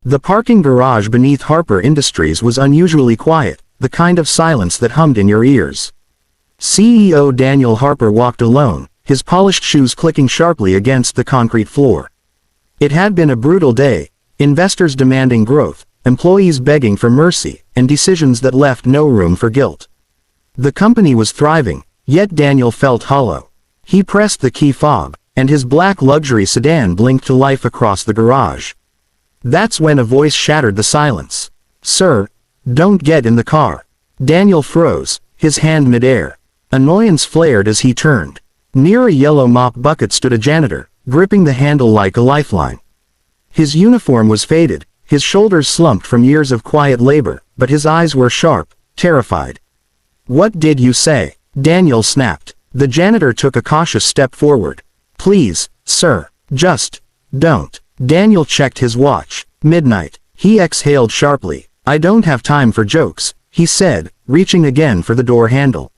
The parking garage beneath Harper Industries was unusually quiet, the kind of silence that hummed in your ears. CEO Daniel Harper walked alone, his polished shoes clicking sharply against the concrete floor. It had been a brutal day, investors demanding growth, employees begging for mercy, and decisions that left no room for guilt. The company was thriving, yet Daniel felt hollow. He pressed the key fob, and his black luxury sedan blinked to life across the garage. That's when a voice shattered the silence. "Sir, don't get in the car." Daniel froze, his hand midair. Annoyance flared as he turned. Near a yellow mop bucket stood a janitor, gripping the handle like a lifeline. His uniform was faded, his shoulders slumped from years of quiet labor, but his eyes were sharp, terrified. "What did you say?" Daniel snapped. The janitor took a cautious step forward. "Please, sir, just don't." Daniel checked his watch. Midnight. He exhaled sharply. "I don't have time for jokes," he said, reaching again for the door handle.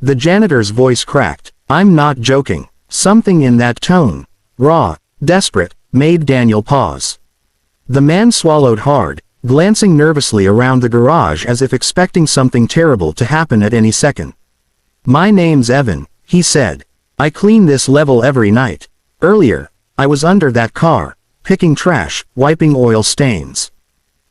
The janitor's voice cracked. "I'm not joking." Something in that tone, raw, desperate, made Daniel pause. The man swallowed hard, glancing nervously around the garage as if expecting something terrible to happen at any second. "My name's Evan," he said. "I clean this level every night. Earlier, I was under that car, picking trash, wiping oil stains.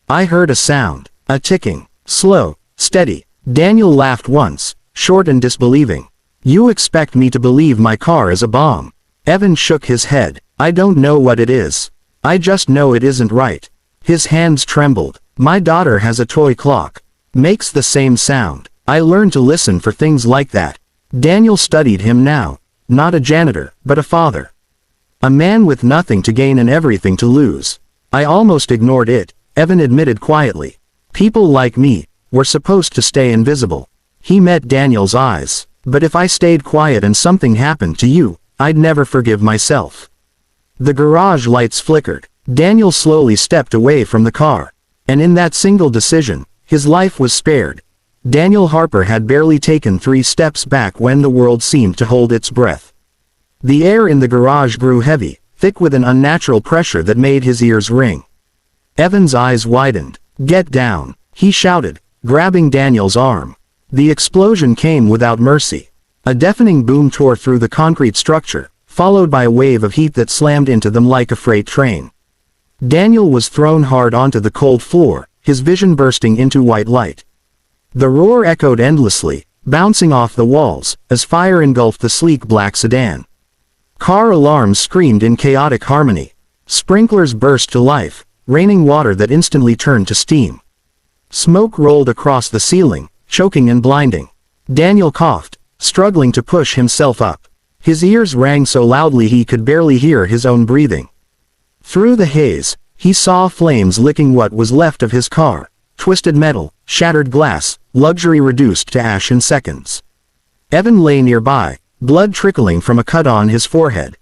I heard a sound, a ticking, slow, steady." Daniel laughed once, short and disbelieving. "You expect me to believe my car is a bomb?" Evan shook his head. "I don't know what it is. I just know it isn't right." His hands trembled. "My daughter has a toy clock. Makes the same sound. I learned to listen for things like that." Daniel studied him now. Not a janitor, but a father. A man with nothing to gain and everything to lose. "I almost ignored it," Evan admitted quietly. "People like me, were supposed to stay invisible." He met Daniel's eyes. "But if I stayed quiet and something happened to you, I'd never forgive myself." The garage lights flickered. Daniel slowly stepped away from the car. And in that single decision, his life was spared. Daniel Harper had barely taken 3 steps back when the world seemed to hold its breath. The air in the garage grew heavy, thick with an unnatural pressure that made his ears ring. Evan's eyes widened. "Get down," he shouted, grabbing Daniel's arm. The explosion came without mercy. A deafening boom tore through the concrete structure, followed by a wave of heat that slammed into them like a freight train. Daniel was thrown hard onto the cold floor, his vision bursting into white light. The roar echoed endlessly, bouncing off the walls, as fire engulfed the sleek black sedan. Car alarms screamed in chaotic harmony. Sprinklers burst to life, raining water that instantly turned to steam. Smoke rolled across the ceiling, choking and blinding. Daniel coughed, struggling to push himself up. His ears rang so loudly he could barely hear his own breathing. Through the haze, he saw flames licking what was left of his car, twisted metal, shattered glass, luxury reduced to ash in seconds. Evan lay nearby, blood trickling from a cut on his forehead.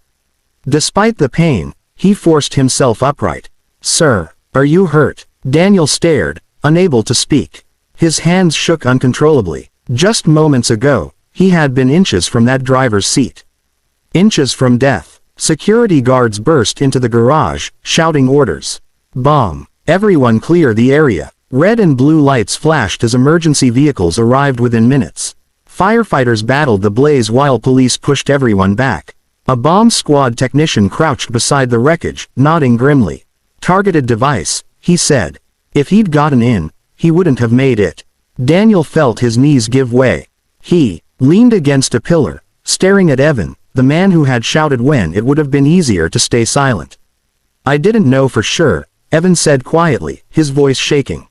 Despite the pain, he forced himself upright. "Sir, are you hurt?" Daniel stared, unable to speak. His hands shook uncontrollably. Just moments ago, he had been inches from that driver's seat. Inches from death. Security guards burst into the garage, shouting orders. "Bomb. Everyone clear the area." Red and blue lights flashed as emergency vehicles arrived within minutes. Firefighters battled the blaze while police pushed everyone back. A bomb squad technician crouched beside the wreckage, nodding grimly. "Targeted device," he said. If he'd gotten in, he wouldn't have made it. Daniel felt his knees give way. He leaned against a pillar, staring at Evan, the man who had shouted when it would have been easier to stay silent. "I didn't know for sure," Evan said quietly, his voice shaking.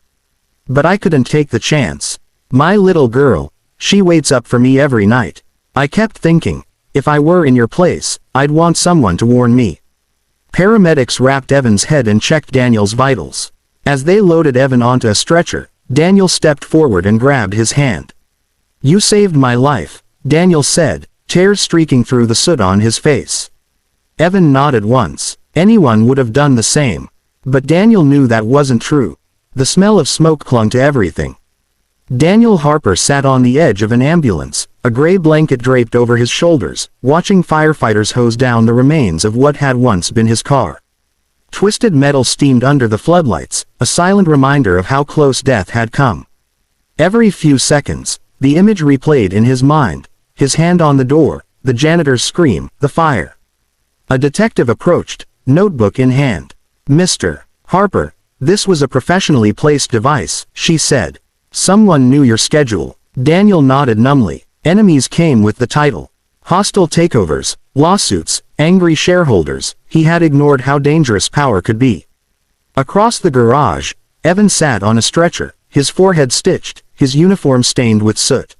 "But I couldn't take the chance. My little girl, she waits up for me every night. I kept thinking, if I were in your place, I'd want someone to warn me." Paramedics wrapped Evan's head and checked Daniel's vitals. As they loaded Evan onto a stretcher, Daniel stepped forward and grabbed his hand. "You saved my life," Daniel said, tears streaking through the soot on his face. Evan nodded once. Anyone would have done the same. But Daniel knew that wasn't true. The smell of smoke clung to everything. Daniel Harper sat on the edge of an ambulance, a gray blanket draped over his shoulders, watching firefighters hose down the remains of what had once been his car. Twisted metal steamed under the floodlights, a silent reminder of how close death had come. Every few seconds, the image replayed in his mind, his hand on the door, the janitor's scream, the fire. A detective approached, notebook in hand. "Mr. Harper, this was a professionally placed device," she said. "Someone knew your schedule." Daniel nodded numbly. Enemies came with the title. Hostile takeovers, lawsuits, angry shareholders. He had ignored how dangerous power could be. Across the garage, Evan sat on a stretcher, his forehead stitched, his uniform stained with soot.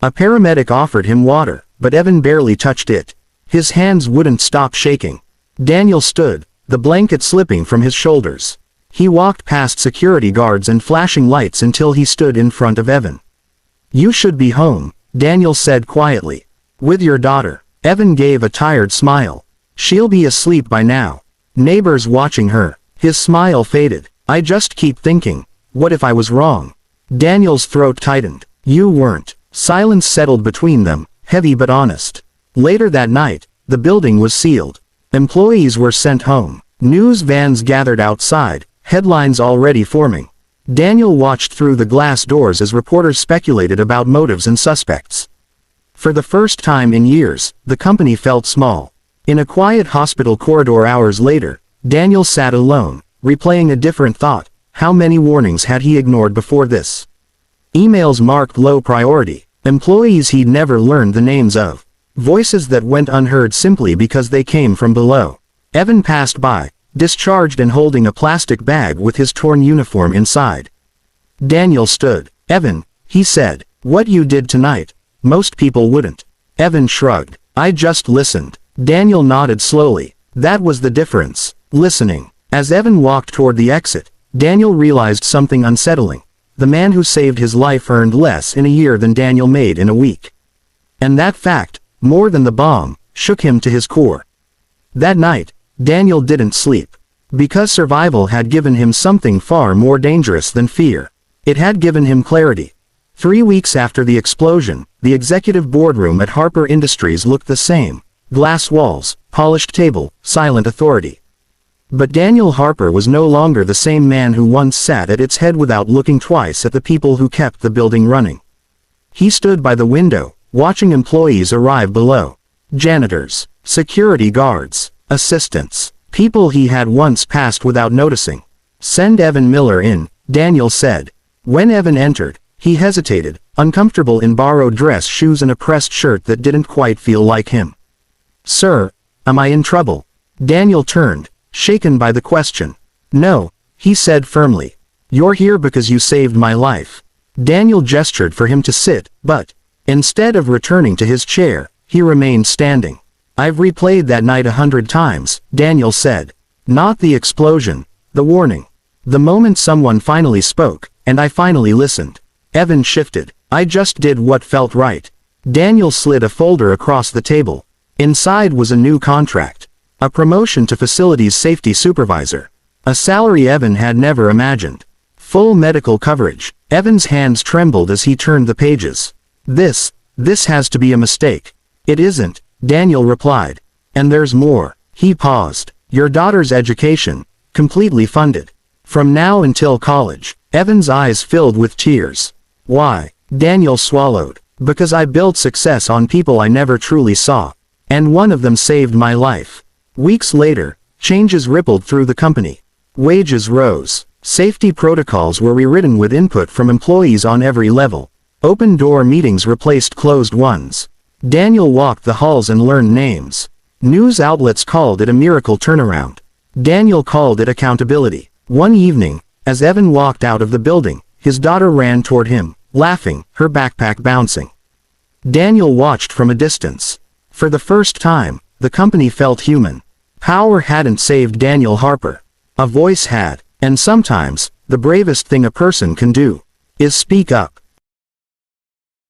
A paramedic offered him water, but Evan barely touched it. His hands wouldn't stop shaking. Daniel stood, the blanket slipping from his shoulders. He walked past security guards and flashing lights until he stood in front of Evan. "You should be home," Daniel said quietly. "With your daughter." Evan gave a tired smile. "She'll be asleep by now. Neighbors watching her." His smile faded. "I just keep thinking, what if I was wrong?" Daniel's throat tightened. "You weren't." Silence settled between them, heavy but honest. Later that night, the building was sealed. Employees were sent home. News vans gathered outside, headlines already forming. Daniel watched through the glass doors as reporters speculated about motives and suspects. For the first time in years, the company felt small. In a quiet hospital corridor hours later, Daniel sat alone, replaying a different thought. How many warnings had he ignored before this? Emails marked low priority. Employees he'd never learned the names of. Voices that went unheard simply because they came from below. Evan passed by, discharged and holding a plastic bag with his torn uniform inside. Daniel stood. "Evan," he said, "what you did tonight, most people wouldn't." Evan shrugged. "I just listened." Daniel nodded slowly. That was the difference. Listening. As Evan walked toward the exit, Daniel realized something unsettling. The man who saved his life earned less in a year than Daniel made in a week. And that fact, more than the bomb, shook him to his core. That night, Daniel didn't sleep. Because survival had given him something far more dangerous than fear. It had given him clarity. 3 weeks after the explosion, the executive boardroom at Harper Industries looked the same. Glass walls, polished table, silent authority. But Daniel Harper was no longer the same man who once sat at its head without looking twice at the people who kept the building running. He stood by the window, watching employees arrive below. Janitors, security guards, assistants, people he had once passed without noticing. "Send Evan Miller in," Daniel said. When Evan entered, he hesitated, uncomfortable in borrowed dress shoes and a pressed shirt that didn't quite feel like him. "Sir, am I in trouble?" Daniel turned, shaken by the question. "No," he said firmly. "You're here because you saved my life." Daniel gestured for him to sit, but, instead of returning to his chair, he remained standing. "I've replayed that night 100 times, Daniel said. "Not the explosion, the warning. The moment someone finally spoke, and I finally listened." Evan shifted. "I just did what felt right." Daniel slid a folder across the table. Inside was a new contract. A promotion to facilities safety supervisor. A salary Evan had never imagined. Full medical coverage. Evan's hands trembled as he turned the pages. This has to be a mistake." "It isn't," Daniel replied. "And there's more." He paused. "Your daughter's education, completely funded. From now until college." Evan's eyes filled with tears. "Why?" Daniel swallowed. "Because I built success on people I never truly saw. And one of them saved my life." Weeks later, changes rippled through the company. Wages rose. Safety protocols were rewritten with input from employees on every level. Open-door meetings replaced closed ones. Daniel walked the halls and learned names. News outlets called it a miracle turnaround. Daniel called it accountability. One evening, as Evan walked out of the building, his daughter ran toward him, laughing, her backpack bouncing. Daniel watched from a distance. For the first time, the company felt human. Power hadn't saved Daniel Harper. A voice had. And sometimes, the bravest thing a person can do is speak up.